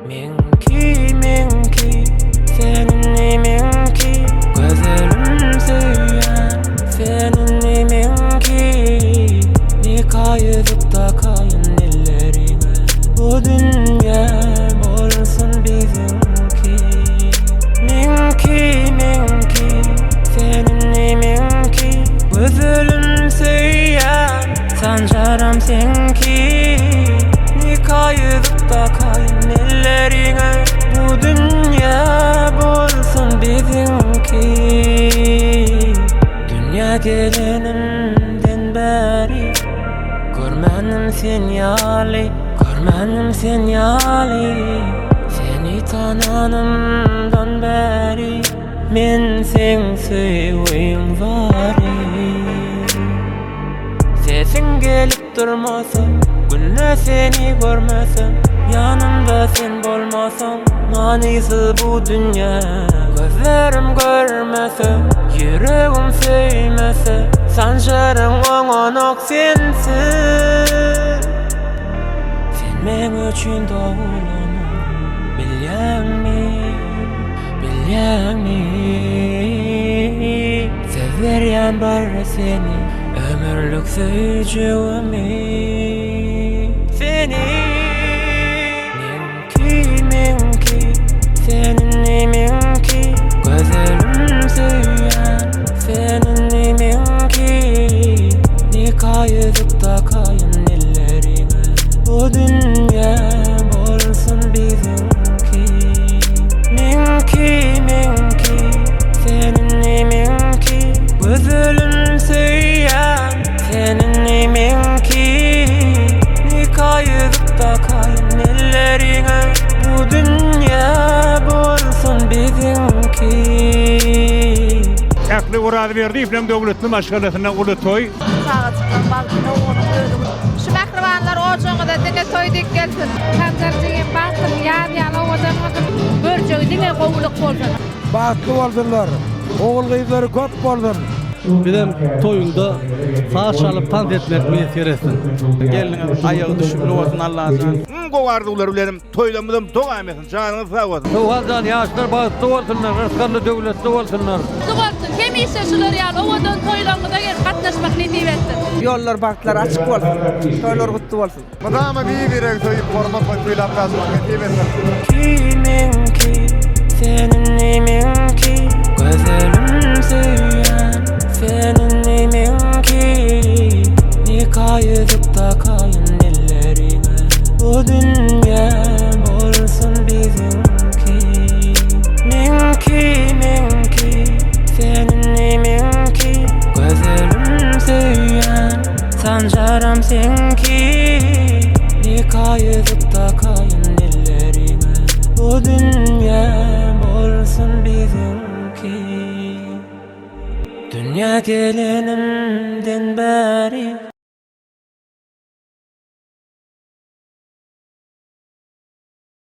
Menki seninle menki gözlerim söyleyen seninle menki nikah edip da kayın ellerine bu dünya olsun bizimki menki seninle menki gözlerim söyleyen sancarım senki nikah edip da kayın ellerine bu dünya bolsun bizimki dünya gelenimden beri görmenim senyali seni tananımdan beri men sen seveyim bari sesin gelip durmasa günne seni görmesem yanımda sen bolmasan manisi bu dünya gözlerim görmese yüreğim sevmese sancarım oňanok sensiz sen men üçün doğulanım bilýärmi severýän bar seni ömürlük söýjegimi seni menki seninle menki gözlerim söyleyen seninle menki nikah edip da kayın ellerine bu dünya bolsun bizimki menki seninle menki gözlerim söyleyen seninle menki nikah edip da kayın ellerine bu dünya bolsun bizimki Äkli urady berdi, iplem döwletli maşgalasyna uly toy. Sağa çıkan balkona oturuyorum. Şu bakırvanlar oçoňda dene toy dik gelsin. Kanjarjyň baktym ýan owadan börjegi dine gowluk bolsun. Bahtly bolsunlar. Oğul gyzlary köp bolsun. Bilen toyunda saç alıp tant etmek meseresin. Geliniň ayagy düşüp bolsun Allah'tan. Gowardy ular bilenim toýlamadım togaýmasyn janyňyz sag bolsun. Towadan ýaşlar bahtly bolsunlar, rızkynly döwletli bolsunlar. Duvartın hemişe şular ýaly owadan toýlamada gelip gatnaşmak nisip etdi. Yollar bahtlar açyk bolsun. Toylar gutly bolsun. Madama bir toyup hormatla toylap yazmak nisip etsin. menki seninle menki gözlerim söyleyen seninle menki nikah edip da kayın ellerine bu dünya bolsun bizimki menki seninle menki gözlerim söyleyen sancarım senki nikah edip da kayın ellerine bu dünya bolsun bizimki dünya gelenimden beri